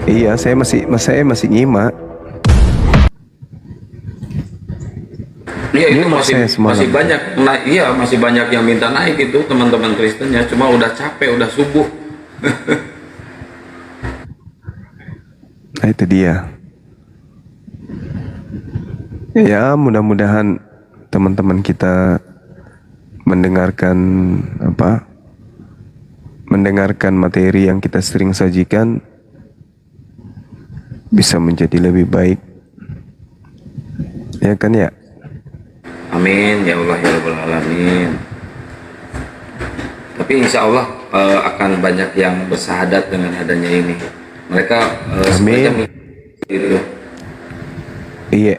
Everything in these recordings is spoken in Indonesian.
Iya, saya masih nyimak. Iya itu Nyimak masih saya semalam. masih banyak, nah iya masih banyak yang minta naik itu teman-teman Kristennya, cuma udah capek, udah subuh. Nah, itu dia. Ya, mudah-mudahan teman-teman kita mendengarkan apa? Mendengarkan materi yang kita sering sajikan bisa menjadi lebih baik. Ya kan ya? Amin ya Allah ya Rabbal Alamin. Tapi insya Allah akan banyak yang bersahadat dengan adanya ini. Mereka sebenarnya Amin. gitu. Iya.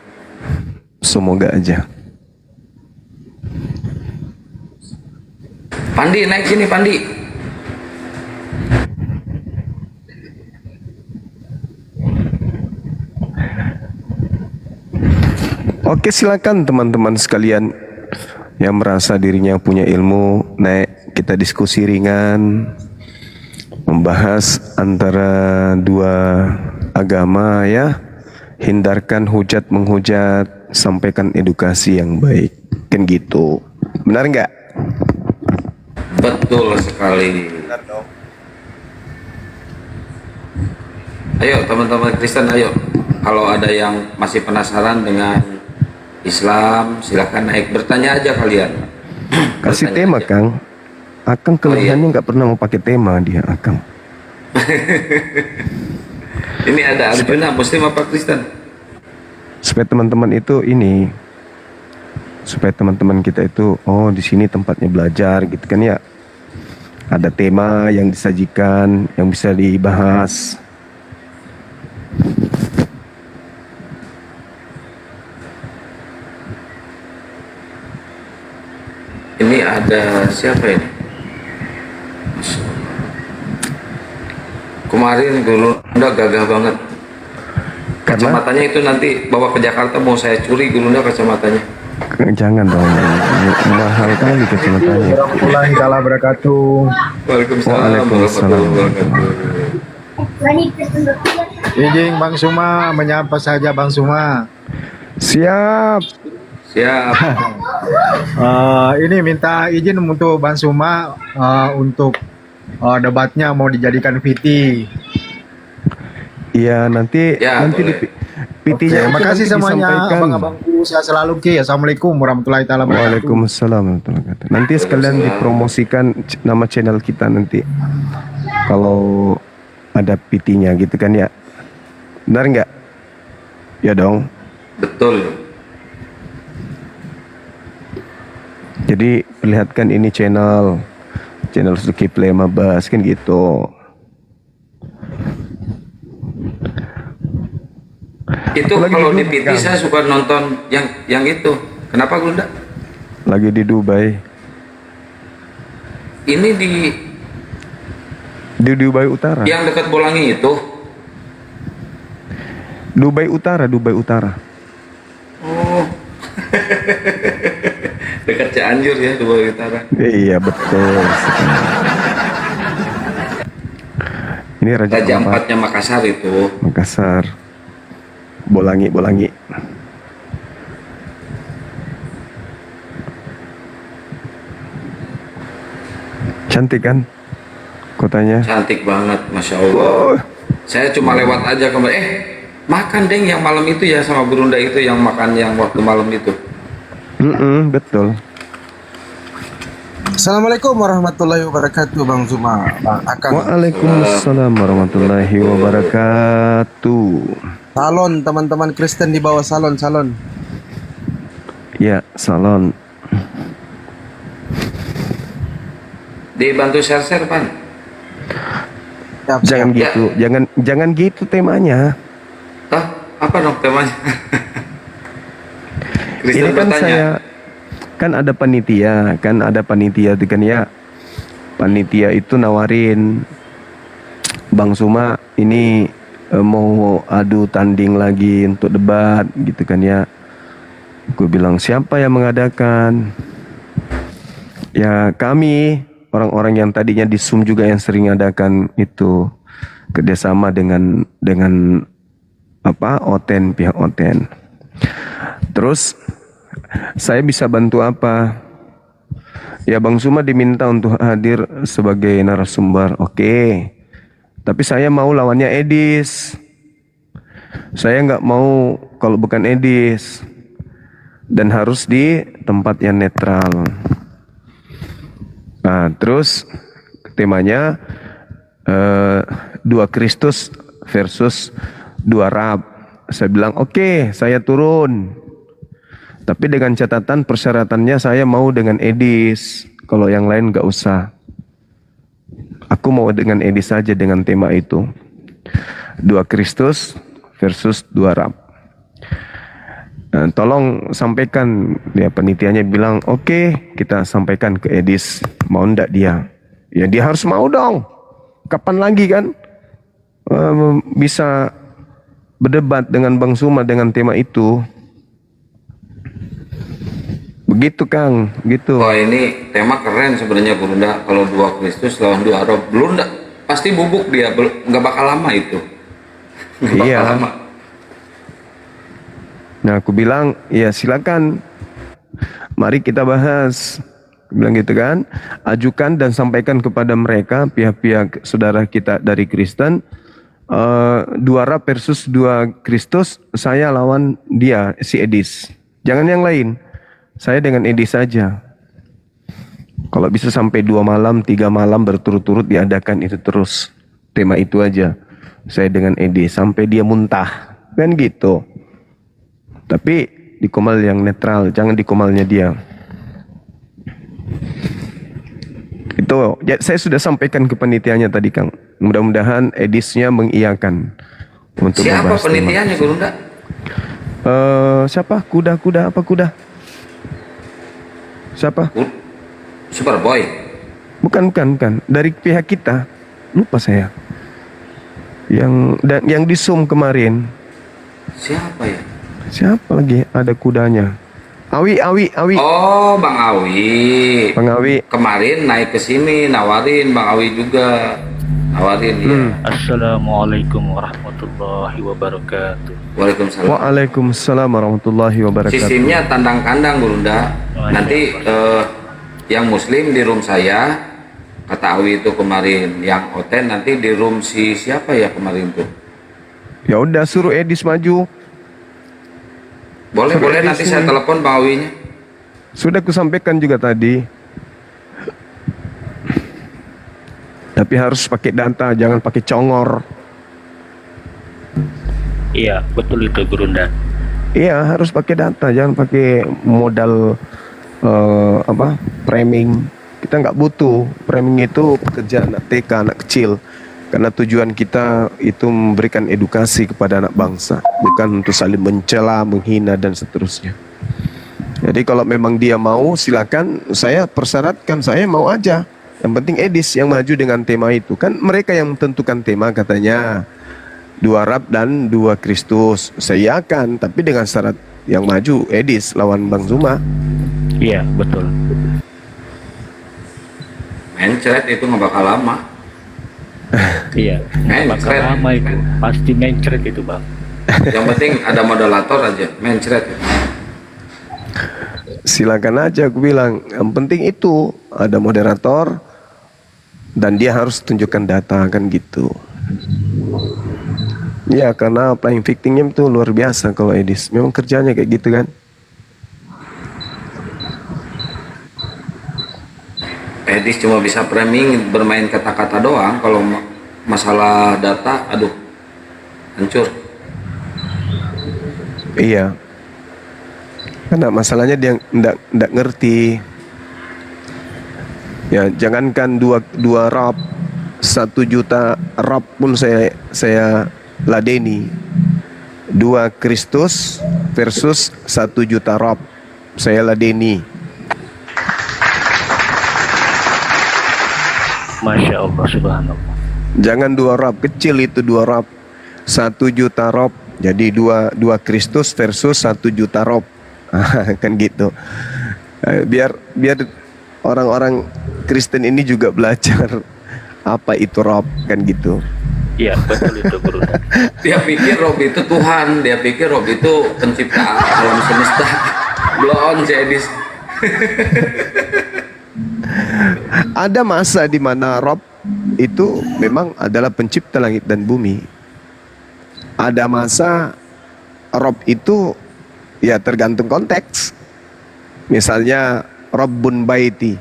Semoga aja. Pandi naik sini Pandi. Oke, silakan teman-teman sekalian yang merasa dirinya punya ilmu, naik kita diskusi ringan, membahas antara dua agama ya. Hindarkan hujat menghujat, sampaikan edukasi yang baik. Kan gitu. Benar nggak? Betul sekali. Ayo teman-teman Kristen, ayo. Kalau ada yang masih penasaran dengan Islam, silahkan naik, bertanya aja kalian. Kasih Bertanya tema, aja. Kang. Akang kelebihannya nggak pernah mau pakai tema dia, Akang. Ini ada Arjuna, Muslim apa Kristen? Supaya teman-teman itu ini, supaya teman-teman kita itu, oh di sini tempatnya belajar gitu kan ya. Ada tema yang disajikan, yang bisa dibahas. Ini ada siapa ini? Masya Allah. Kemarin guru udah gagah banget. Karena Kacamatanya itu nanti bawa ke Jakarta mau saya curi guru kacamatanya. jangan dong, mahal kali kacamatanya. Warahmatullahi taala wabarakatuh. Waalaikumsalam Waalaikumsalam. warahmatullahi wabarakatuh. Izin Bang Suma menyapa saja Bang Suma. Siap. Siap. Ini minta izin untuk Bang Suma untuk debatnya mau dijadikan VT. Iya, nanti Ya, nanti boleh. di PT-nya Terima kasih semuanya disampaikan. abang-abangku, sehat selalu Ki. Assalamualaikum warahmatullahi taala wabarakatuh. Waalaikumsalam warahmatullahi wabarakatuh. Nanti sekalian dipromosikan nama channel kita nanti. Kalau ada PT-nya gitu kan ya. Benar nggak? Ya dong. Betul. Jadi perlihatkan ini channel Zulkifli Mabas kan gitu. Itu Aku lagi kalau di di Dubai, PT Kang. saya suka nonton yang itu. Kenapa Gunda? Lagi di Dubai. Ini di Di Dubai Utara. yang dekat Bolangi itu. Dubai Utara, Dubai Utara. Oh. Dekat Cianjur ya, Dubai Utara. Iya betul. Ini Raja Raja Ampat, Empatnya Makassar itu. Makassar. Bolangi. Cantik kan kotanya? Cantik banget, Masya Allah. Oh, Saya cuma lewat aja kemarin. Makan deng yang malam itu ya sama Burunda itu yang makan yang waktu malam itu. betul. Assalamualaikum warahmatullahi wabarakatuh Bang Zuma, Bang Akang. Waalaikumsalam warahmatullahi wabarakatuh. Salon teman-teman Kristen di bawah salon. Ya, salon. Dibantu share-share, Pan. Siap, Jangan siap. gitu, jangan gitu temanya. Hah? Apa dong temanya? Kristen Ini kan bertanya. saya kan ada panitia itu kan ya. Panitia itu nawarin Bang Suma ini mau adu tanding lagi untuk debat gitu kan ya. Gue bilang siapa yang mengadakan? Ya kami, orang-orang yang tadinya di Zoom juga yang sering adakan itu. kerjasama dengan apa pihak Oten. Terus saya bisa bantu apa? Ya Bang Suma diminta untuk hadir sebagai narasumber. Oke. Tapi saya mau lawannya Edis. Saya nggak mau kalau bukan Edis. Dan harus di tempat yang netral. Nah, terus temanya dua Kristus versus dua Rab. Saya bilang oke, saya turun. Tapi dengan catatan persyaratannya saya mau dengan Edis. Kalau yang lain nggak usah. Aku mau dengan Edis saja dengan tema itu. Dua Kristus versus dua Rab. Nah, tolong sampaikan, ya penitianya bilang oke, kita sampaikan ke Edis. Mau ndak dia? Ya dia harus mau dong. Kapan lagi kan bisa berdebat dengan Bang Suma dengan tema itu? Begitu Kang, gitu. Wah ini tema keren sebenarnya Gurunda. Kalau dua Kristus lawan dua Rob, belum pasti bubuk dia, nggak bakal lama itu. Nggak bakal Iya. lama. Nah aku bilang ya silakan, mari kita bahas. Aku bilang gitu kan, ajukan dan sampaikan kepada mereka pihak-pihak saudara kita dari Kristen, dua Rab versus dua Kristus, saya lawan dia si Edis. Jangan yang lain, saya dengan Edis saja. Kalau bisa sampai 2 malam, 3 malam berturut-turut diadakan itu terus tema itu aja. Saya dengan Edis sampai dia muntah, kan gitu. Tapi di komal yang netral, jangan di komalnya dia. Itu ya, saya sudah sampaikan ke penitianya tadi Kang. Mudah-mudahan Edisnya mengiyakan untuk Siapa membahas tema. penitiannya Gurunda? Siapa? Kuda apa kuda? Siapa? Superboy. Bukan. Dari pihak kita. Lupa saya. Yang di Zoom kemarin. Siapa ya? Siapa lagi ada kudanya? Awi. Oh, Bang Awi. Bang Awi. Kemarin naik ke sini nawarin Bang Awi juga. Nawarin ya. Assalamualaikum warahmatullahi wabarakatuh. Waalaikumsalam. Waalaikumsalam warahmatullahi wabarakatuh. Sistemnya tandang kandang Gurunda. Nanti yang muslim di room saya, kata Awi itu kemarin, yang Oten nanti di room si siapa ya kemarin tuh? Ya udah suruh Edis maju. Boleh Suruh nanti Edis saya nih. telepon Bang Awinya. Sudah kusampaikan juga tadi. Tapi harus pakai data, jangan pakai congor. Iya, betul itu Gurunda. Iya, harus pakai data, jangan pakai modal framing. Kita nggak butuh framing itu pekerjaan anak TK, anak kecil. Karena tujuan kita itu memberikan edukasi kepada anak bangsa, bukan untuk saling mencela, menghina dan seterusnya. Jadi kalau memang dia mau, silakan. Saya persyaratkan, saya mau aja. Yang penting Edis yang maju dengan tema itu. Kan mereka yang menentukan tema katanya. Dua Rab dan dua Kristus. Saya akan, tapi dengan syarat yang maju Edis lawan Bang Zuma. Iya, betul. Mencret itu nggak bakal lama. Iya, nggak bakal Mencret. lama itu. Pasti mencret itu, Bang. Yang penting ada moderator aja, mencret. Silakan aja, aku bilang. Yang penting itu ada moderator dan dia harus tunjukkan data kan gitu. Ya karena playing victimnya itu luar biasa kalau Edis. Memang kerjanya kayak gitu kan. Edis cuma bisa framing, bermain kata-kata doang. Kalau masalah data, aduh, hancur. Iya. Karena masalahnya dia ndak ngerti. Ya jangankan dua Rab, 1 juta Rab pun saya ladeni. 2 Kristus versus 1 juta Rab, saya ladeni. Masya Allah, subhanallah. Jangan 2 Rab kecil itu, 2 Rab 1 juta Rab. Jadi dua Kristus versus 1 juta Rab. Kan gitu. Biar orang-orang Kristen ini juga belajar apa itu Rab kan gitu. Iya, betul itu Gurunda. Dia pikir Rob itu Tuhan, dia pikir Rob itu pencipta alam semesta. Blow on Jedis. Ada masa di mana Rob itu memang adalah pencipta langit dan bumi. Ada masa Rob itu ya tergantung konteks. Misalnya Rabbun Baiti,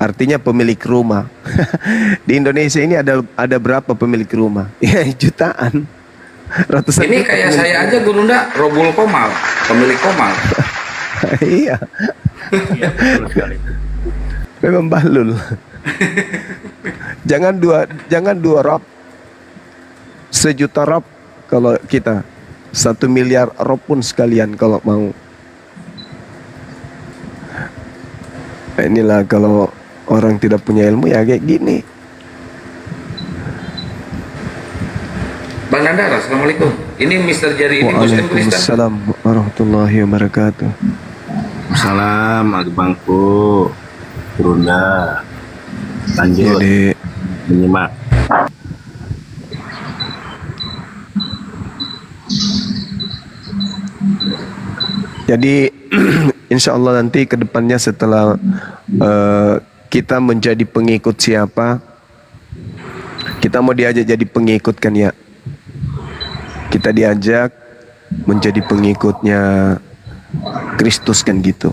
artinya pemilik rumah. Di Indonesia ini ada berapa pemilik rumah? Ya jutaan, ratusan. Ini juta kayak pemilik saya aja Gurunda, Robul Komal, pemilik Komal. Iya, Iya, betul sekali. memang bahlul. jangan dua Rob, 1 juta Rob kalau kita, 1 miliar Rob pun sekalian kalau mau. Nah, inilah kalau orang tidak punya ilmu ya kayak gini. Bang Nandar, Assalamualaikum. Ini Mr. Jari ini Muslim Kristen. Waalaikumsalam warahmatullahi wabarakatuh. Salam Bangku Gurunda. Lanjut Jadi menyimak. Jadi insya Allah nanti ke depannya setelah kita menjadi pengikut siapa, kita mau diajak jadi pengikut kan ya. Kita diajak menjadi pengikutnya Kristus kan gitu.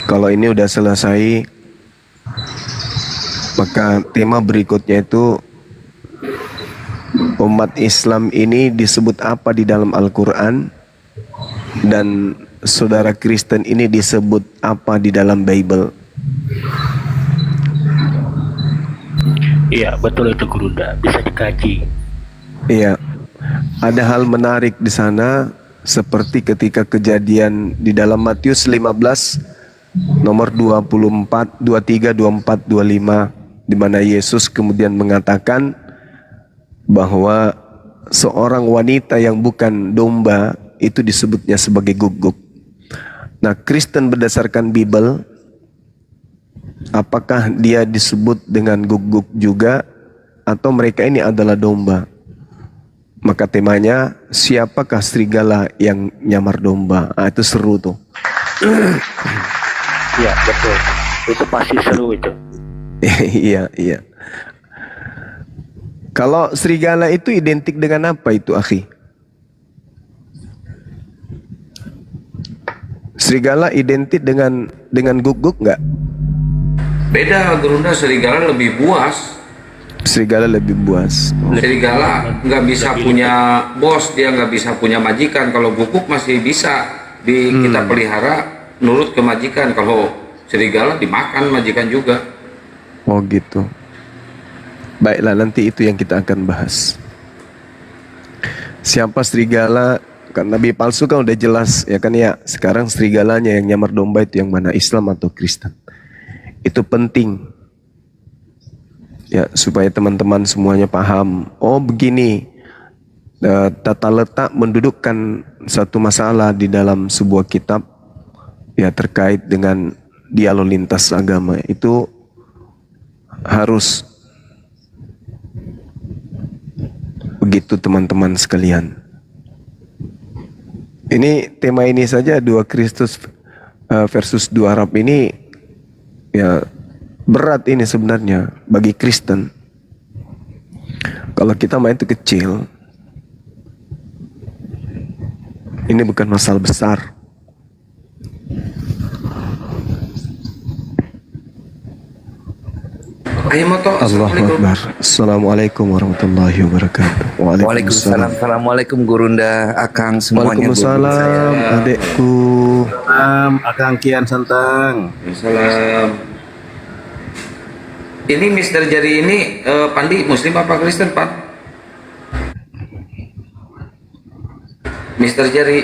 Kalau ini udah selesai, maka tema berikutnya itu umat Islam ini disebut apa di dalam Al-Quran, dan saudara Kristen ini disebut apa di dalam Bible. Iya, betul itu Gurunda. Bisa dikaji. Iya, ada hal menarik di sana seperti ketika kejadian di dalam Matius 15 nomor 24, 23, 24, 25, di mana Yesus kemudian mengatakan bahwa seorang wanita yang bukan domba itu disebutnya sebagai guguk. Nah, Kristen berdasarkan Bible, apakah dia disebut dengan guguk juga atau mereka ini adalah domba? Maka temanya, siapakah serigala yang nyamar domba? Ah, itu seru tuh. Iya, betul. Itu pasti seru itu. Iya, iya. Kalau serigala itu identik dengan apa itu, akhi? Serigala identik dengan guguk nggak? Beda Gurunda, serigala lebih buas. Serigala lebih buas. Serigala nggak bisa punya bos, dia nggak bisa punya majikan. Kalau guguk masih bisa kita pelihara nurut ke majikan. Kalau serigala dimakan majikan juga. Oh gitu. Baiklah, nanti itu yang kita akan bahas. Siapa serigala? Kan nabi palsu kan udah jelas ya kan ya. Sekarang serigalanya yang nyamar domba itu yang mana, Islam atau Kristen? Itu penting ya, supaya teman-teman semuanya paham. Oh begini, tata letak mendudukkan satu masalah di dalam sebuah kitab ya terkait dengan dialog lintas agama itu harus begitu teman-teman sekalian. Ini tema ini saja, dua Kristus versus dua Arab ini ya berat ini sebenarnya bagi Kristen. Kalau kita main itu kecil, ini bukan masalah besar. Ayo moto. Allahu Akbar. Assalamualaikum warahmatullahi wabarakatuh. Waalaikumsalam. Assalamualaikum Gurunda, Akang semuanya. Waalaikumsalam adekku. Akang Kian Santang. Salam. Ini Mr. Jari ini Pandi Muslim apa Kristen, Pak? Mr. Jari.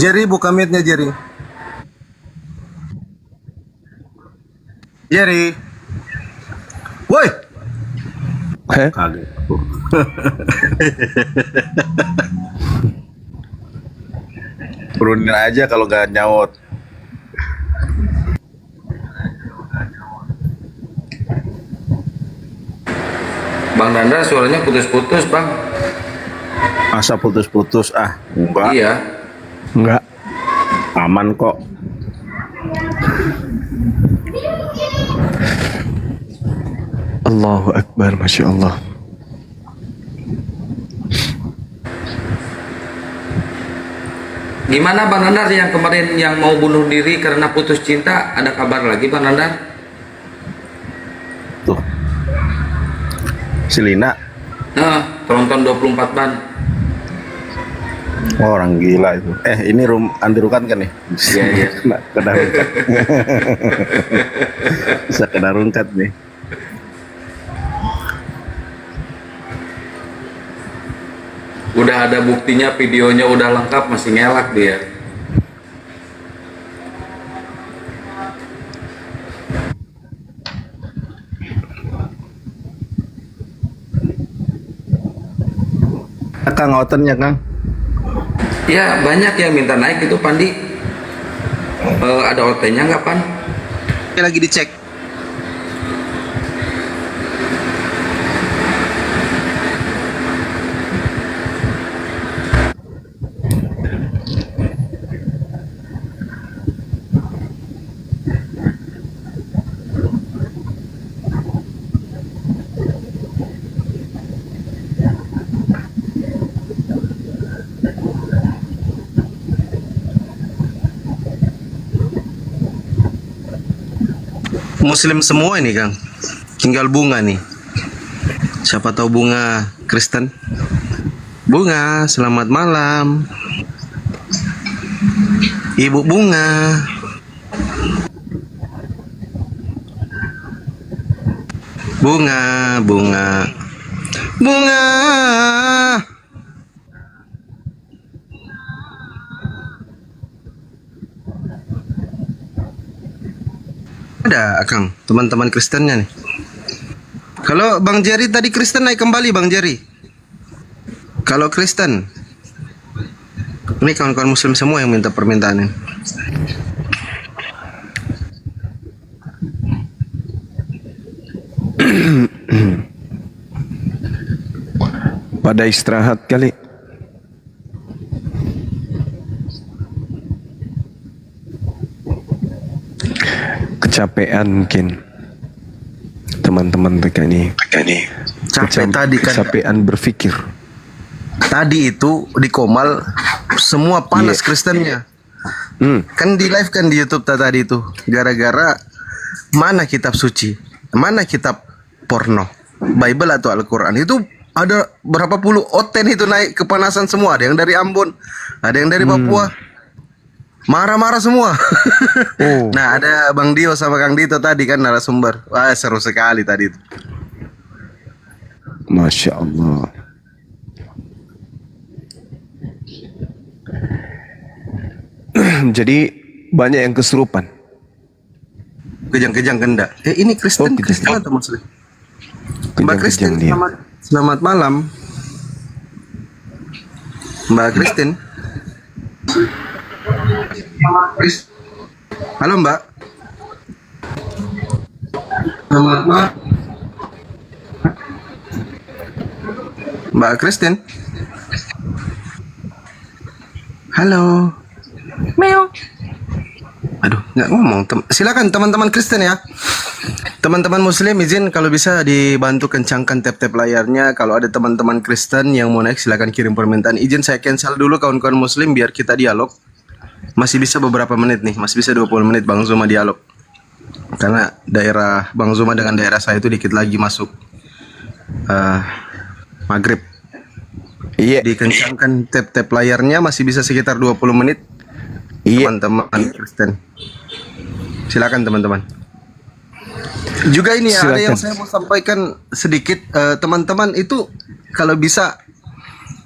Jerry buka mic-nya Jerry. Jerry. Woi. Heh? Kaget. Turunin aja kalau gak nyaut. Bang Dandar suaranya putus-putus, Bang. Masa putus-putus? Ah, enggak. Iya. Enggak. Aman kok. Allahu Akbar, Masya Allah. Gimana Bang Dandar yang kemarin yang mau bunuh diri karena putus cinta? Ada kabar lagi Bang Dandar? Tuh. Si Lina. Nah, tonton 24 ban. Oh, orang gila itu. Ini anti rukan kan nih? Iya, iya. Kena rungkat. Bisa kena rungkat nih. Udah ada buktinya, videonya udah lengkap, masih ngelak dia. Kang outennya Kang. Ya banyak yang minta naik itu Pandi. Ada OT-nya nggak Pan? Lagi dicek. Muslim semua ini Kang, tinggal bunga nih. Siapa tahu bunga Kristen? Bunga, selamat malam. Ibu Bunga. Bunga, bunga, bunga. Ada Kang, teman-teman Kristennya nih. Kalau Bang Jerry tadi Kristen naik kembali Bang Jerry. Kalau Kristen, ini kawan-kawan Muslim semua yang minta permintaan ini. Pada istirahat kali. Kecapean mungkin teman-teman mereka ini. Capek tadi kan. Kecapean berpikir. Tadi itu di Komal semua panas Kristennya. Kan di live kan di YouTube tadi itu. Gara-gara mana kitab suci, mana kitab porno, Bible atau Al-Quran. Itu ada berapa puluh oten itu naik kepanasan semua. Ada yang dari Ambon, ada yang dari Papua. Marah-marah semua. Oh. Nah, ada Bang Dio sama Kang Dito tadi kan narasumber. Wah, seru sekali tadi itu. Masya Allah. Jadi banyak yang kesurupan. Kejang-kejang genda. Ini Kristen, Kristen atau Muslim? Mbak Kristen, Kejang-kejang dia. selamat malam. Mbak Kristen. Halo Mbak. Selamat malam. Mbak Kristen. Halo. Meow. Aduh, nggak ngomong. Silakan teman-teman Kristen ya. Teman-teman Muslim izin kalau bisa dibantu kencangkan tap-tap layarnya. Kalau ada teman-teman Kristen yang mau naik silakan kirim permintaan izin. Saya cancel dulu kawan-kawan Muslim biar kita dialog. Masih bisa beberapa menit nih, masih bisa 20 menit Bang Zuma dialog. Karena daerah Bang Zuma dengan daerah saya itu dikit lagi masuk maghrib. Iya. Dikencangkan tap-tap layarnya masih bisa sekitar 20 menit. Iya. Teman-teman Kristen. Silakan teman-teman. Juga ini ya, ada yang saya mau sampaikan sedikit teman-teman itu kalau bisa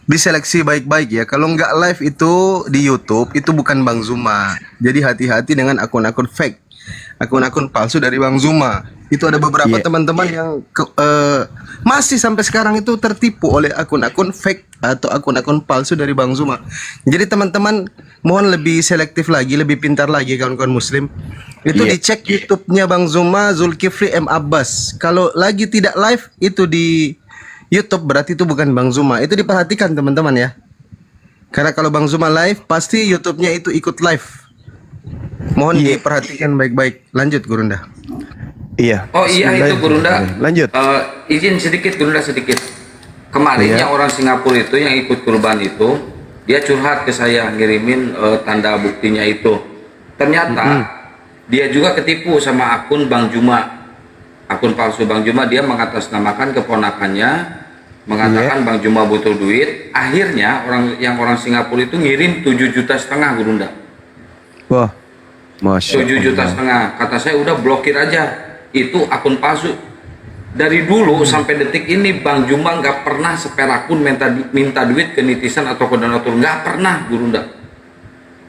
diseleksi baik-baik ya. Kalau nggak live itu di YouTube itu bukan Bang Zuma. Jadi hati-hati dengan akun-akun fake, akun-akun palsu dari Bang Zuma. Itu ada beberapa teman-teman yang masih sampai sekarang itu tertipu oleh akun-akun fake atau akun-akun palsu dari Bang Zuma. Jadi teman-teman mohon lebih selektif lagi, lebih pintar lagi kawan-kawan Muslim. Itu dicek YouTube-nya Bang Zuma Zulkifli M Abbas. Kalau lagi tidak live itu di YouTube berarti itu bukan Bang Zuma. Itu diperhatikan teman-teman ya. Karena kalau Bang Zuma live, pasti YouTube-nya itu ikut live. Mohon diperhatikan baik-baik. Lanjut Gurunda. Iya. Oh iya itu Gurunda. Lanjut. Izin sedikit Gurunda sedikit. Kemarin yang orang Singapura itu yang ikut kurban itu, dia curhat ke saya ngirimin tanda buktinya itu. Ternyata dia juga ketipu sama akun Bang Juma. Akun palsu Bang Juma, dia mengatasnamakan keponakannya, mengatakan Bang Juma butuh duit. Akhirnya orang Singapura itu ngirim 7,5 juta Gurunda. Wah, Masya 7,5 juta. Kata saya udah blokir aja. Itu akun palsu. Dari dulu sampai detik ini Bang Juma nggak pernah seperak pun minta duit ke netizen atau ke donatur, nggak pernah Gurunda.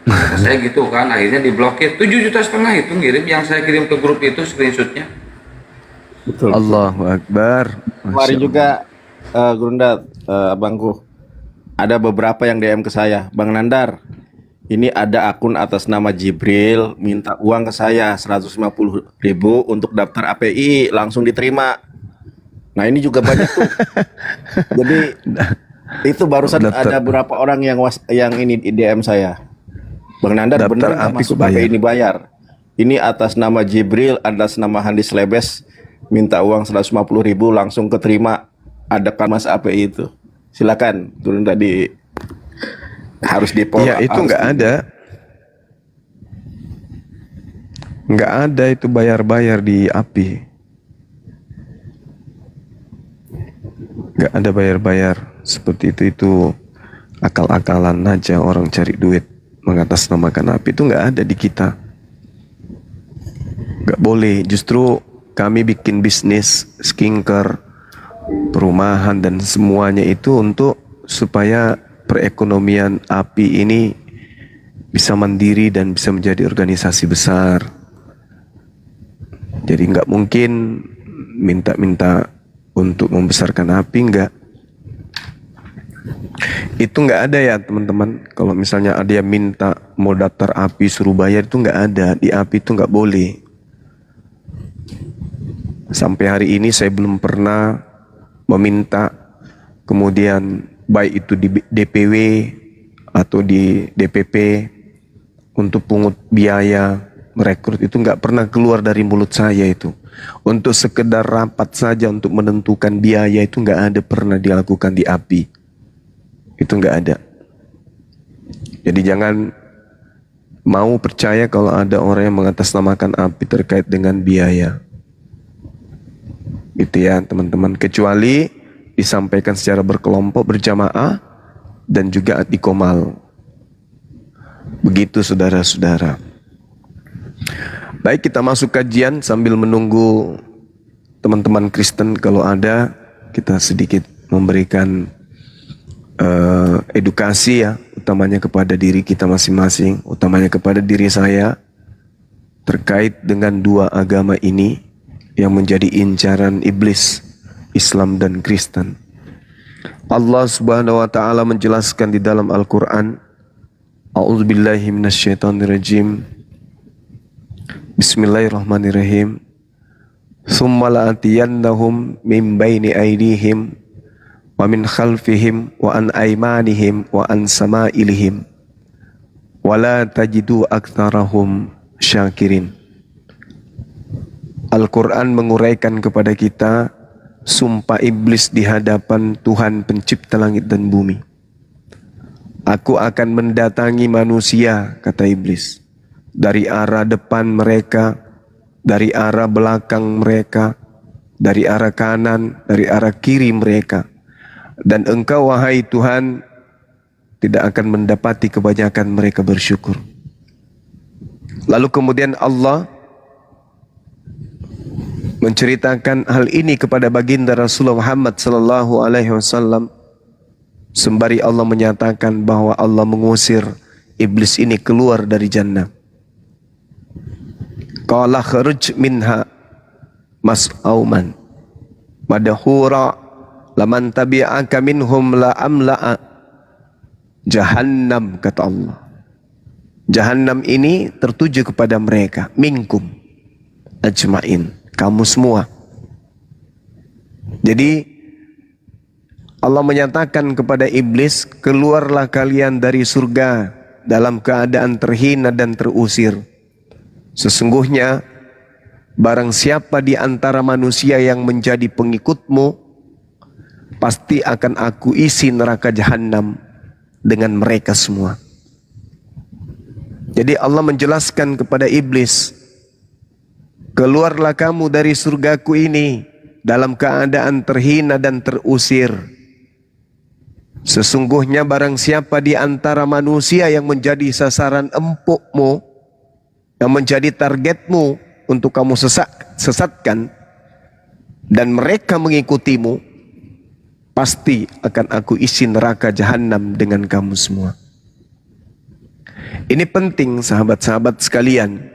Kata saya gitu kan, akhirnya diblokir. 7,5 juta itu ngirim, yang saya kirim ke grup itu screenshotnya. Betul. Allahu Akbar. Kemarin juga Gurunda, abangku, ada beberapa yang DM ke saya, Bang Nandar, ini ada akun atas nama Jibril minta uang ke saya 150.000 untuk daftar API, langsung diterima. Nah ini juga banyak tuh. Jadi itu barusan ada beberapa orang yang ini di DM saya, Bang Nandar Daftar benar API masuk bayar. API ini bayar. Ini atas nama Jibril, atas nama Handis Lebes, minta uang 150.000 langsung keterima. Ada Mas API itu. Silakan turun tadi, harus di-follow. Ya itu nggak ada. Nggak ada itu bayar-bayar di API. Nggak ada bayar-bayar seperti itu akal-akalan aja orang cari duit mengatasnamakan API, itu nggak ada di kita. Nggak boleh. Justru kami bikin bisnis skincare, perumahan dan semuanya itu untuk supaya perekonomian API ini bisa mandiri dan bisa menjadi organisasi besar. Jadi nggak mungkin minta-minta untuk membesarkan API, enggak. Itu nggak ada ya teman-teman. Kalau misalnya ada yang minta mau daftar API suruh bayar, itu nggak ada. Di API itu nggak boleh. Sampai hari ini saya belum pernah meminta, kemudian baik itu di DPW atau di DPP untuk pungut biaya merekrut, itu nggak pernah keluar dari mulut saya itu. Untuk sekedar rapat saja untuk menentukan biaya itu nggak ada pernah dilakukan di API. Itu nggak ada. Jadi jangan mau percaya kalau ada orang yang mengatasnamakan API terkait dengan biaya. Itu ya teman-teman. Kecuali disampaikan secara berkelompok, berjamaah, dan juga atikomal. Begitu saudara-saudara. Baik, kita masuk kajian sambil menunggu teman-teman Kristen kalau ada, kita sedikit memberikan edukasi ya, utamanya kepada diri kita masing-masing, utamanya kepada diri saya, terkait dengan dua agama ini yang menjadi incaran iblis, Islam dan Kristen. Allah Subhanahu wa taala menjelaskan di dalam Al-Qur'an, A'udzubillahi minasyaitonirrajim. Bismillahirrahmanirrahim. Tsumma la'atiyannahum min baini aydihim wa min khalfihim wa an aymanihim wa an sama'ilihim wa la tajidu aktsarahum syakirin. Al-Quran menguraikan kepada kita sumpah iblis di hadapan Tuhan pencipta langit dan bumi. Aku akan mendatangi manusia, kata iblis, dari arah depan mereka, dari arah belakang mereka, dari arah kanan, dari arah kiri mereka. Dan engkau wahai Tuhan tidak akan mendapati kebanyakan mereka bersyukur. Lalu kemudian Allah menceritakan hal ini kepada baginda Rasulullah Muhammad sallallahu alaihi wasallam, sembari Allah menyatakan bahwa Allah mengusir iblis ini keluar dari jannah. Qala kharuj minha mas'auman madhura laman tabi'aka minhum la amla'a jahannam, kata Allah. Jahannam ini tertuju kepada mereka, minkum ajmain, kamu semua. Jadi Allah menyatakan kepada iblis, keluarlah kalian dari surga dalam keadaan terhina dan terusir. Sesungguhnya barang siapa di antara manusia yang menjadi pengikutmu, pasti akan aku isi neraka jahanam dengan mereka semua. Jadi Allah menjelaskan kepada iblis, keluarlah kamu dari surgaku ini dalam keadaan terhina dan terusir. Sesungguhnya barang siapa di antara manusia yang menjadi sasaran empukmu, yang menjadi targetmu untuk kamu sesatkan, dan mereka mengikutimu, pasti akan aku isi neraka jahanam dengan kamu semua. Ini penting sahabat-sahabat sekalian,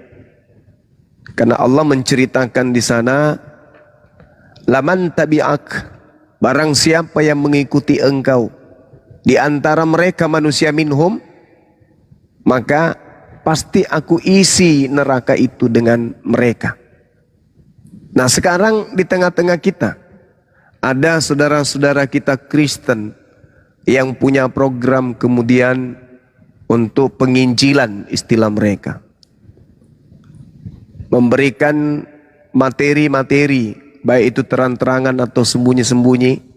karena Allah menceritakan di sana, laman tabi'ak, barang siapa yang mengikuti engkau di antara mereka manusia minhum, maka pasti aku isi neraka itu dengan mereka. Nah, sekarang di tengah-tengah kita ada saudara-saudara kita Kristen yang punya program kemudian untuk penginjilan, istilah mereka, memberikan materi-materi, baik itu terang-terangan atau sembunyi-sembunyi,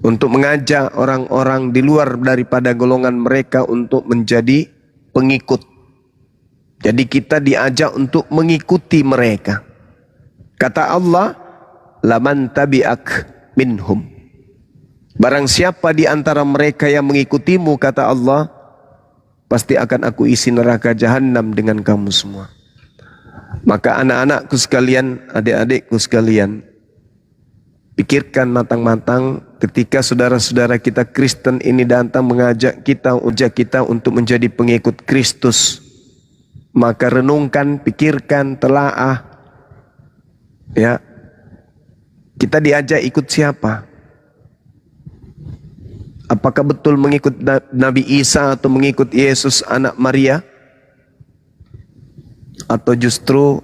untuk mengajak orang-orang di luar daripada golongan mereka untuk menjadi pengikut. Jadi kita diajak untuk mengikuti mereka. Kata Allah, laman tabi'ak minhum, barang siapa di antara mereka yang mengikutimu, kata Allah, pasti akan aku isi neraka jahanam dengan kamu semua. Maka anak-anakku sekalian, adik-adikku sekalian, pikirkan matang-matang ketika saudara-saudara kita Kristen ini datang mengajak kita untuk menjadi pengikut Kristus. Maka renungkan, pikirkan, telaah, ya, kita diajak ikut siapa? Apakah betul mengikut Nabi Isa atau mengikut Yesus anak Maria? Atau justru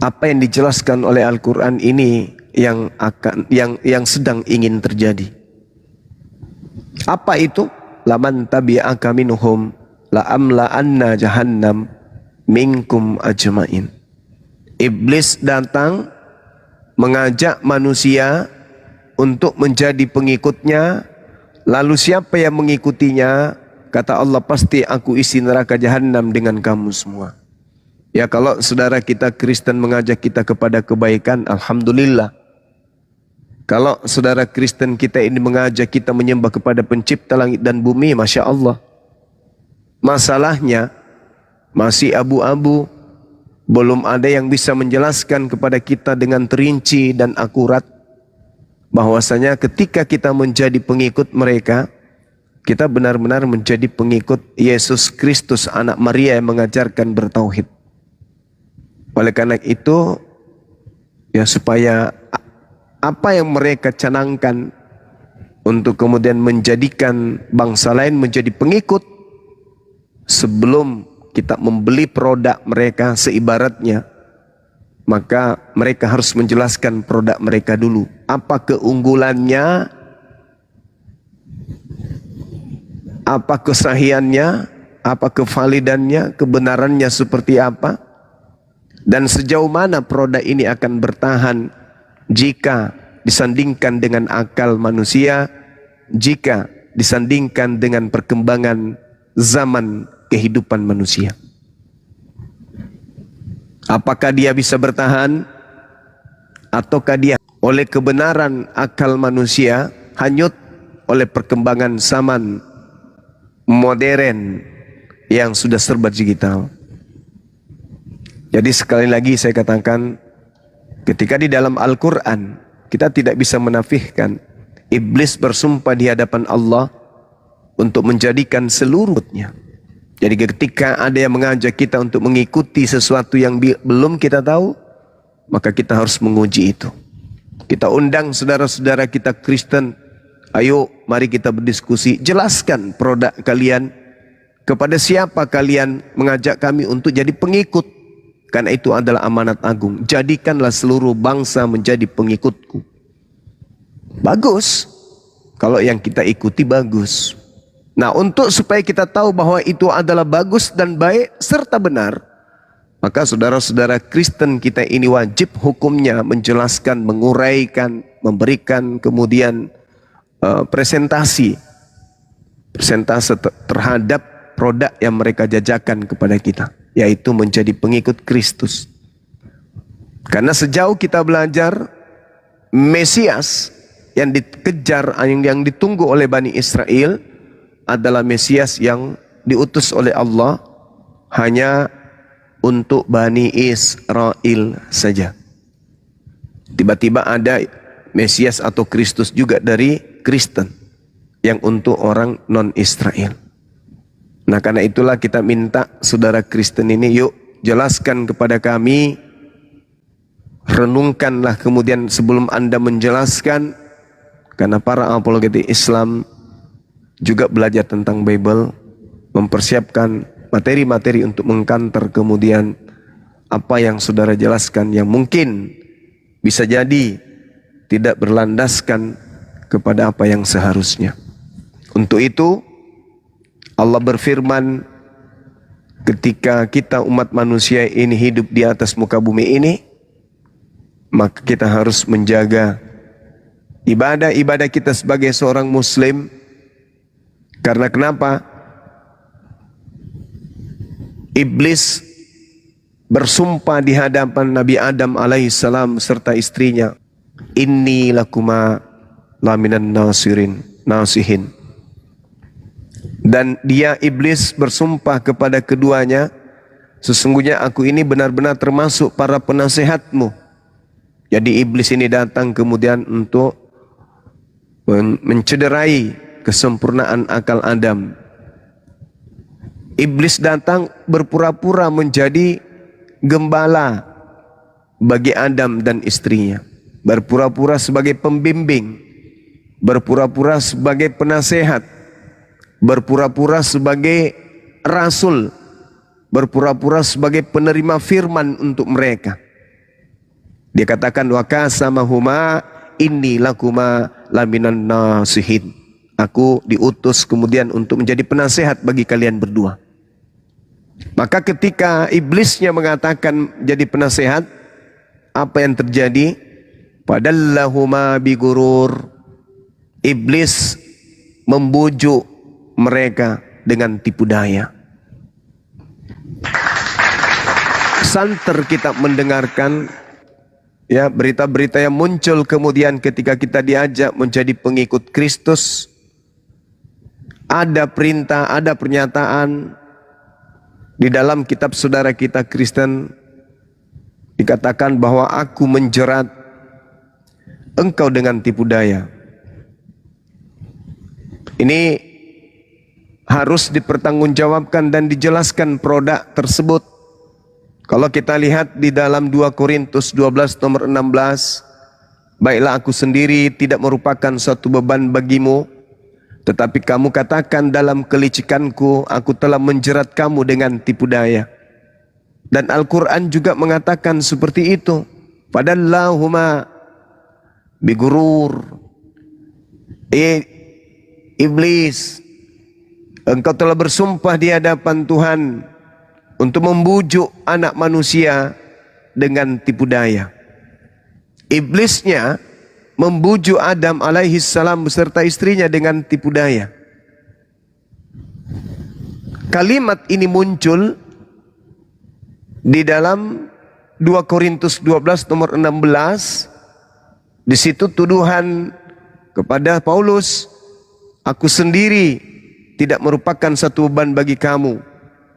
apa yang dijelaskan oleh Al-Quran ini yang sedang ingin terjadi? Apa itu? Laman tabi'aka minhum la'amla'anna jahannam minkum ajmain. Iblis datang mengajak manusia untuk menjadi pengikutnya, lalu siapa yang mengikutinya, kata Allah, pasti aku isi neraka jahanam dengan kamu semua. Ya, kalau saudara kita Kristen mengajak kita kepada kebaikan, alhamdulillah. Kalau saudara Kristen kita ini mengajak kita menyembah kepada pencipta langit dan bumi, Masya Allah. Masalahnya masih abu-abu, belum ada yang bisa menjelaskan kepada kita dengan terinci dan akurat bahwasanya ketika kita menjadi pengikut mereka, kita benar-benar menjadi pengikut Yesus Kristus anak Maria yang mengajarkan bertauhid. Oleh karena itu, ya, supaya apa yang mereka canangkan untuk kemudian menjadikan bangsa lain menjadi pengikut, sebelum kita membeli produk mereka seibaratnya, maka mereka harus menjelaskan produk mereka dulu. Apa keunggulannya, apa kesahihannya, apa kevalidannya, kebenarannya seperti apa, dan sejauh mana produk ini akan bertahan jika disandingkan dengan akal manusia, jika disandingkan dengan perkembangan zaman kehidupan manusia. Apakah dia bisa bertahan, ataukah dia oleh kebenaran akal manusia hanyut oleh perkembangan zaman modern yang sudah serba digital. Jadi sekali lagi saya katakan, ketika di dalam Al-Quran kita tidak bisa menafikan iblis bersumpah di hadapan Allah untuk menjadikan seluruhnya. Jadi ketika ada yang mengajak kita untuk mengikuti sesuatu yang belum kita tahu, maka kita harus menguji itu. Kita undang saudara-saudara kita Kristen, ayo mari kita berdiskusi, jelaskan produk kalian, kepada siapa kalian mengajak kami untuk jadi pengikut. Karena itu adalah amanat agung. Jadikanlah seluruh bangsa menjadi pengikutku. bagus. Kalau yang kita ikuti bagus. Nah, untuk supaya kita tahu bahwa itu adalah bagus dan baik serta benar, maka saudara-saudara Kristen kita ini wajib hukumnya menjelaskan, menguraikan, memberikan kemudian presentasi terhadap produk yang mereka jajakan kepada kita, yaitu menjadi pengikut Kristus. Karena sejauh kita belajar, Mesias yang dikejar, yang ditunggu oleh Bani Israel adalah Mesias yang diutus oleh Allah hanya untuk Bani Israel saja. Tiba-tiba ada Mesias atau Kristus juga dari Kristen yang untuk orang non-Israel. Nah, karena itulah kita minta saudara Kristen ini, yuk jelaskan kepada kami, renungkanlah kemudian sebelum Anda menjelaskan. Karena para apologetik Islam juga belajar tentang Bible, mempersiapkan materi-materi untuk mengkanter kemudian apa yang saudara jelaskan yang mungkin bisa jadi tidak berlandaskan kepada apa yang seharusnya. Untuk itu Allah berfirman, ketika kita umat manusia ini hidup di atas muka bumi ini, maka kita harus menjaga ibadah-ibadah kita sebagai seorang muslim. Karena kenapa? Iblis bersumpah di hadapan Nabi Adam alaihissalam serta istrinya, inni lakuma laminan nasihin. Dan dia iblis bersumpah kepada keduanya, sesungguhnya aku ini benar-benar termasuk para penasehatmu. Jadi iblis ini datang kemudian untuk mencederai kesempurnaan akal Adam. Iblis datang berpura-pura menjadi gembala bagi Adam dan istrinya, berpura-pura sebagai pembimbing, berpura-pura sebagai penasehat, berpura-pura sebagai rasul, berpura-pura sebagai penerima firman untuk mereka. Dia katakan, wa kasamahuma inni lakuma laminan nasihin. Aku diutus kemudian untuk menjadi penasehat bagi kalian berdua. Maka ketika iblisnya mengatakan jadi penasehat, apa yang terjadi? Padallahuma bigurur. Iblis membujuk mereka dengan tipu daya. Santer kita mendengarkan ya berita-berita yang muncul kemudian ketika kita diajak menjadi pengikut Kristus. Ada perintah, ada pernyataan di dalam kitab saudara kita Kristen, dikatakan bahwa aku menjerat engkau dengan tipu daya. Ini harus dipertanggungjawabkan dan dijelaskan produk tersebut. Kalau kita lihat di dalam 2 Korintus 12 nomor 16, baiklah aku sendiri tidak merupakan suatu beban bagimu, tetapi kamu katakan dalam kelicikanku, aku telah menjerat kamu dengan tipu daya. Dan Al-Quran juga mengatakan seperti itu. Padallahuma bigurur. Iblis, engkau telah bersumpah di hadapan Tuhan untuk membujuk anak manusia dengan tipu daya. Iblisnya membujuk Adam alaihissalam beserta istrinya dengan tipu daya. Kalimat ini muncul di dalam 2 Korintus 12 nomor 16. Di situ tuduhan kepada Paulus, aku sendiri tidak merupakan satu beban bagi kamu,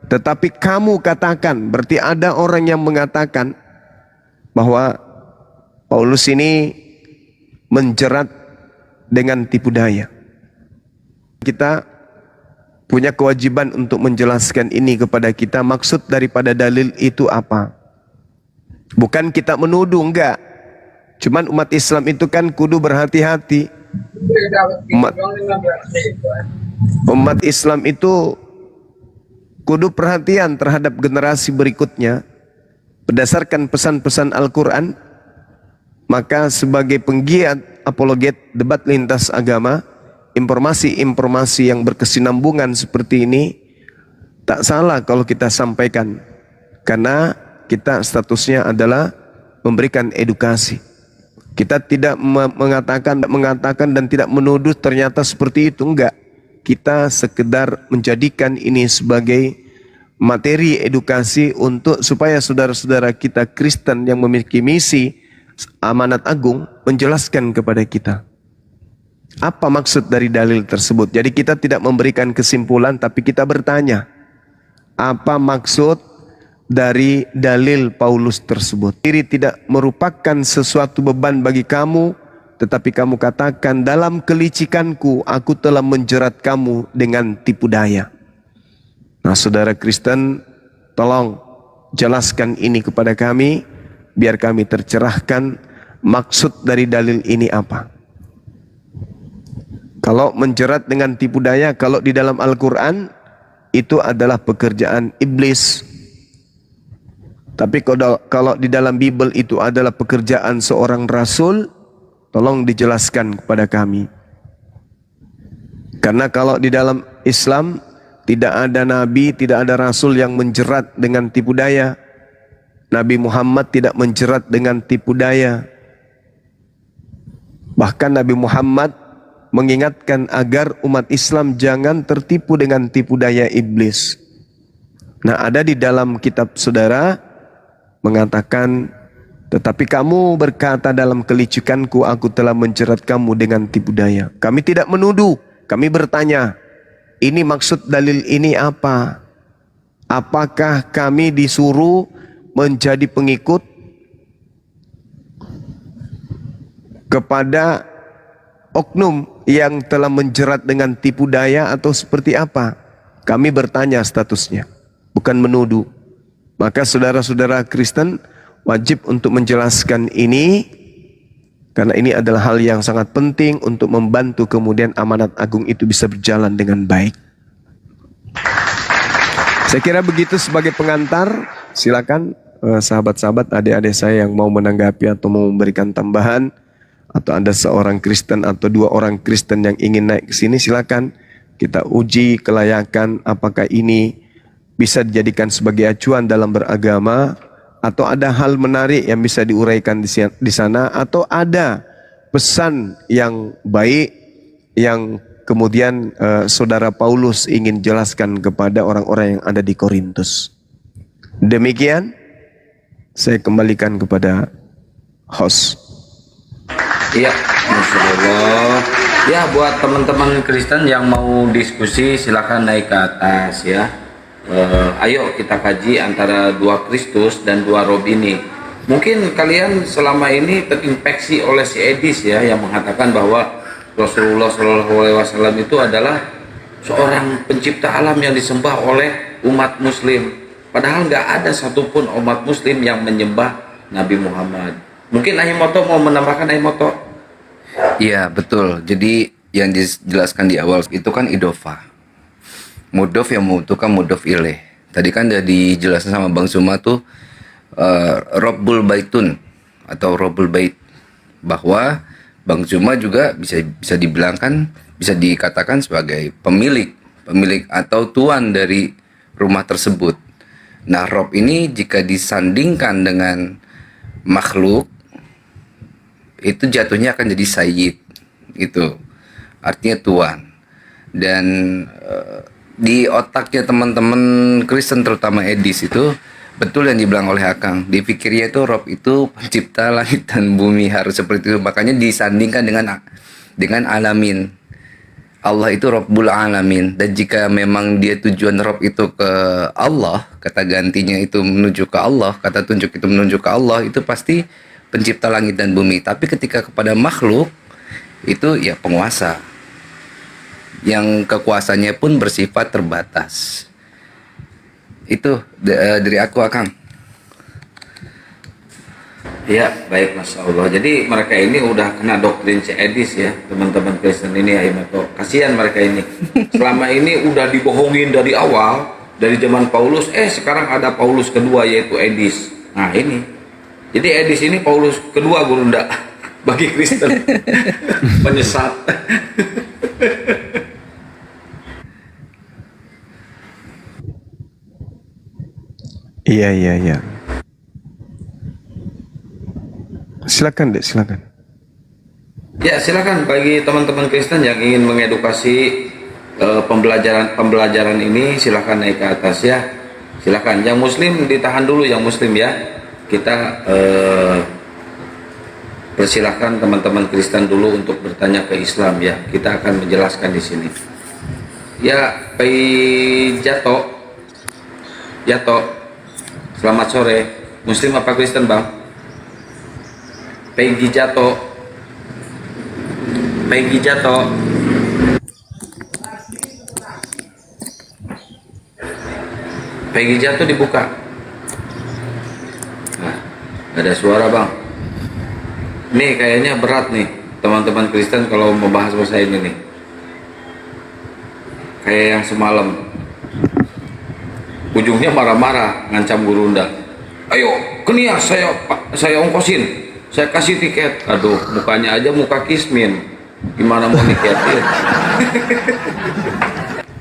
tetapi kamu katakan, berarti ada orang yang mengatakan bahwa Paulus ini menjerat dengan tipu daya. Kita punya kewajiban untuk menjelaskan ini kepada kita. Maksud daripada dalil itu apa? Bukan kita menuduh, enggak. Cuman umat Islam itu kan kudu berhati-hati. Umat Islam itu kudu perhatian terhadap generasi berikutnya berdasarkan pesan-pesan Al-Quran. Maka sebagai penggiat apologet, debat lintas agama, informasi-informasi yang berkesinambungan seperti ini tak salah kalau kita sampaikan, karena kita statusnya adalah memberikan edukasi. Kita tidak mengatakan dan tidak menuduh ternyata seperti itu, enggak. Kita sekedar menjadikan ini sebagai materi edukasi untuk supaya saudara-saudara kita Kristen yang memiliki misi amanat agung menjelaskan kepada kita apa maksud dari dalil tersebut. Jadi kita tidak memberikan kesimpulan, tapi kita bertanya, apa maksud dari dalil Paulus tersebut? Diri tidak merupakan sesuatu beban bagi kamu, tetapi kamu katakan, dalam kelicikanku aku telah menjerat kamu dengan tipu daya. Nah, saudara Kristen, tolong jelaskan ini kepada kami, biar kami tercerahkan maksud dari dalil ini apa. Kalau menjerat dengan tipu daya, kalau di dalam Al-Quran, itu adalah pekerjaan iblis. Tapi kalau di dalam Bible itu adalah pekerjaan seorang rasul, tolong dijelaskan kepada kami. Karena kalau di dalam Islam, tidak ada nabi, tidak ada rasul yang menjerat dengan tipu daya. Nabi Muhammad tidak menjerat dengan tipu daya. Bahkan Nabi Muhammad mengingatkan agar umat Islam jangan tertipu dengan tipu daya iblis. Nah, ada di dalam kitab saudara mengatakan, tetapi kamu berkata dalam kelicikanku aku telah menjerat kamu dengan tipu daya. Kami tidak menuduh, kami bertanya, ini maksud dalil ini apa? Apakah kami disuruh menjadi pengikut kepada oknum yang telah menjerat dengan tipu daya atau seperti apa? Kami bertanya statusnya, bukan menuduh. Maka saudara-saudara Kristen wajib untuk menjelaskan ini, karena ini adalah hal yang sangat penting untuk membantu kemudian amanat agung itu bisa berjalan dengan baik. Saya kira begitu sebagai pengantar. Silakan sahabat-sahabat, adik-adik saya yang mau menanggapi atau mau memberikan tambahan, atau ada seorang Kristen atau dua orang Kristen yang ingin naik ke sini, silakan kita uji kelayakan apakah ini bisa dijadikan sebagai acuan dalam beragama, atau ada hal menarik yang bisa diuraikan di sana, atau ada pesan yang baik yang kemudian saudara Paulus ingin jelaskan kepada orang-orang yang ada di Korintus. Demikian, saya kembalikan kepada host. Iya, Masya Allah. Ya, buat teman-teman Kristen yang mau diskusi silakan naik ke atas ya. Ayo kita kaji antara dua Kristus dan dua rob ini. Mungkin kalian selama ini terinfeksi oleh si Edis ya, yang mengatakan bahwa Rasulullah SAW itu adalah seorang pencipta alam yang disembah oleh umat Muslim. Padahal nggak ada satupun umat Muslim yang menyembah Nabi Muhammad. Mungkin Ahimoto mau menambahkan, Ahimoto? Iya betul. Jadi yang dijelaskan di awal itu kan idofa. Mudof yang membutuhkan mudof ilaih. Tadi kan udah dijelaskan sama Bang Suma tuh Rabbul Baitun atau Rabbul Bait, bahwa Bang Suma juga bisa dibilangkan, bisa dikatakan sebagai pemilik atau tuan dari rumah tersebut. Nah, Rob ini jika disandingkan dengan makhluk itu jatuhnya akan jadi sayyid, itu artinya tuan. Dan di otaknya teman-teman Kristen terutama Edis itu betul yang dibilang oleh Akang, dipikirnya itu Rob itu pencipta langit dan bumi, harus seperti itu, makanya disandingkan dengan alamin. Allah itu Rabbul Alamin, dan jika memang dia tujuan Rob itu ke Allah, kata gantinya itu menuju ke Allah, kata tunjuk itu menuju ke Allah, itu pasti pencipta langit dan bumi. Tapi ketika kepada makhluk itu ya penguasa yang kekuasaannya pun bersifat terbatas. Itu dari aku, Akang. Ya, baik, Masya Allah. Jadi mereka ini udah kena doktrin si Edis ya, teman-teman Kristen ini, Ahimoto. Kasihan mereka ini. Selama ini udah dibohongin dari awal, dari zaman Paulus, sekarang ada Paulus kedua yaitu Edis. Nah ini. Jadi Edis ini Paulus kedua, Gurunda. bagi Kristen. Penyesat. Iya, iya, iya. Silakan, Dek, silakan. Ya, silakan bagi teman-teman Kristen yang ingin mengedukasi pembelajaran ini, silakan naik ke atas ya. Silakan. Yang Muslim ditahan dulu, yang Muslim ya. Kita persilahkan teman-teman Kristen dulu untuk bertanya ke Islam ya. Kita akan menjelaskan di sini. Ya, Pai Jato, selamat sore. Muslim apa Kristen, Bang? Peggy Jato. Peggy Jato. Peggy Jato dibuka. Nah, ada suara, Bang. Nih kayaknya berat nih teman-teman Kristen kalau membahas bahasa ini nih. Kayak yang semalam. Ujungnya marah-marah, ngancam Gurunda. Ayo, kenias saya ongkosin. Saya kasih tiket. Aduh, mukanya aja muka Kismin. Gimana mau niketin?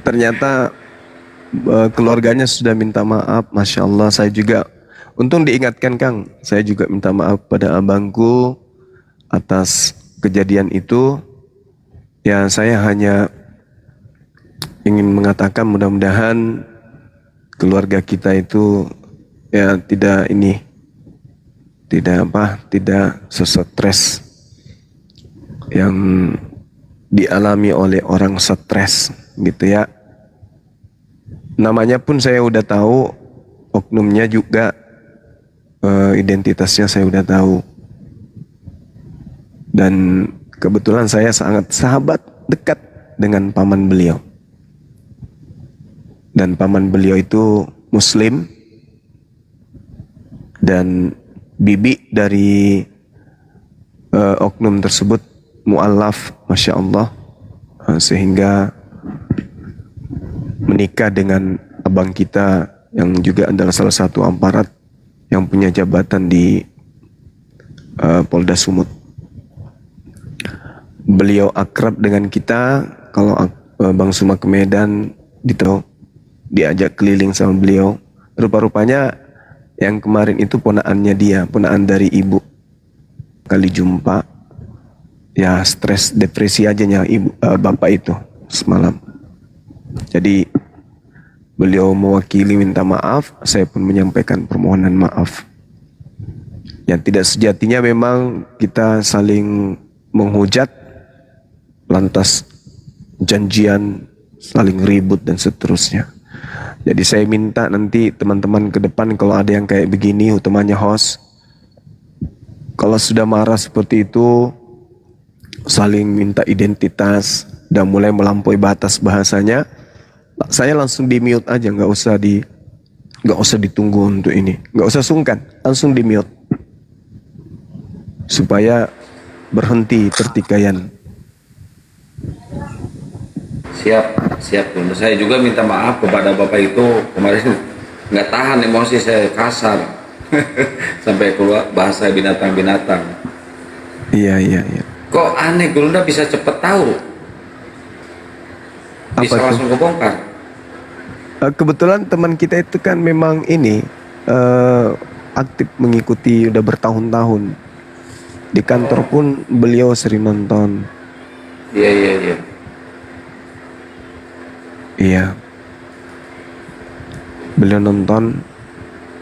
Ternyata keluarganya sudah minta maaf. Masya Allah, saya juga untung diingatkan, Kang. Saya juga minta maaf pada abangku atas kejadian itu. Ya, saya hanya ingin mengatakan mudah-mudahan keluarga kita itu ya tidak sesetres yang dialami oleh orang stres gitu ya. Namanya pun saya udah tahu, oknumnya juga identitasnya saya udah tahu. Dan kebetulan saya sangat sahabat dekat dengan paman beliau. Dan paman beliau itu Muslim dan bibi dari oknum tersebut mu'alaf, Masya Allah, sehingga menikah dengan abang kita yang juga adalah salah satu aparat yang punya jabatan di Polda Sumut. Beliau akrab dengan kita. Kalau Bang Suma ke Medan diajak keliling sama beliau. Rupa-rupanya yang kemarin itu ponaannya dia, ponaan dari ibu. Kali jumpa, ya stres depresi aja bapak itu semalam. Jadi beliau mewakili minta maaf, saya pun menyampaikan permohonan maaf. Yang tidak sejatinya memang kita saling menghujat, lantas janjian, saling ribut dan seterusnya. Jadi saya minta nanti teman-teman ke depan kalau ada yang kayak begini, utamanya host, kalau sudah marah seperti itu, saling minta identitas dan mulai melampaui batas bahasanya, saya langsung di mute aja, nggak usah ditunggu untuk ini, nggak usah sungkan, langsung di mute supaya berhenti pertikaian. Siap. Saya juga minta maaf kepada bapak itu, kemarin nggak tahan emosi saya, kasar sampai keluar bahasa binatang-binatang. Iya. Kok aneh, Gurunda bisa cepet tahu, bisa langsung kebongkar. Kebetulan teman kita itu kan memang aktif mengikuti udah bertahun-tahun. Di kantor pun beliau sering nonton. Iya. Beliau nonton,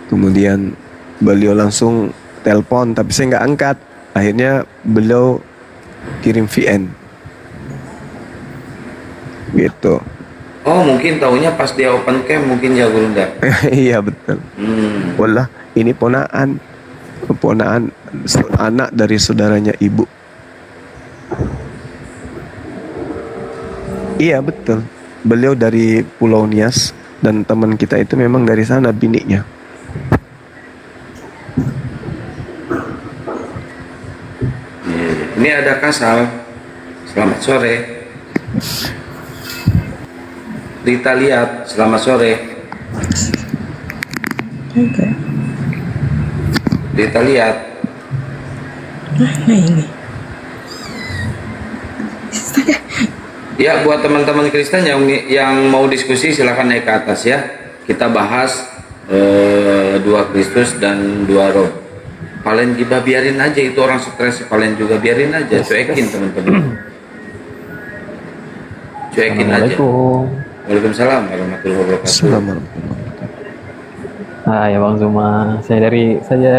kemudian beliau langsung telepon, tapi saya nggak angkat. Akhirnya beliau kirim VN. Gitu. Oh, mungkin taunya pas dia open cam mungkin ya Gurunda. Iya betul. Wallah, ini ponaan anak dari saudaranya ibu. Iya betul. Beliau dari Pulau Nias dan teman kita itu memang dari sana biniknya. Ini ada Kasal. Selamat sore. Rita Liat, selamat sore. Rita Liat. Mana ini? Ya, buat teman-teman Kristen yang mau diskusi silahkan naik ke atas ya. Kita bahas dua Kristus dan dua Roh. Kalian juga biarin aja, itu orang stres, kalian juga biarin aja, cuekin teman-teman. Cuekin aja. Waalaikumsalam warahmatullahi wabarakatuh. Assalamualaikum. Ya Bang Zuma, saya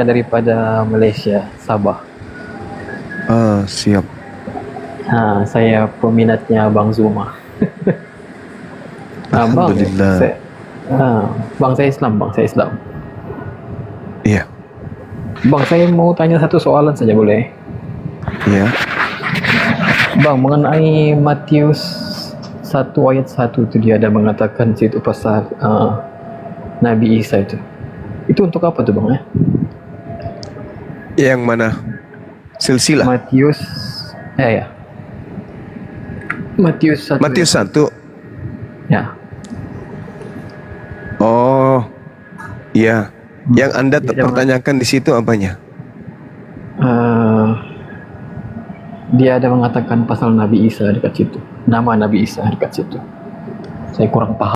daripada Malaysia, Sabah. Siap. Saya peminatnya Bang Zuma. Alhamdulillah. Bang saya Islam. Iya. Bang, saya mau tanya satu soalan saja boleh? Iya. Bang, mengenai Matius 1 ayat 1 itu dia ada mengatakan situ pasal Nabi Isa itu. Itu untuk apa tuh Bang ya? Yang mana? Silsilah. Matius ya. Matius 1. Matius 1. Ya. Oh. Iya. Yang Anda Dia pertanyakan di situ apanya? Dia ada mengatakan pasal Nabi Isa dekat situ. Nama Nabi Isa dekat situ. Saya kurang paham.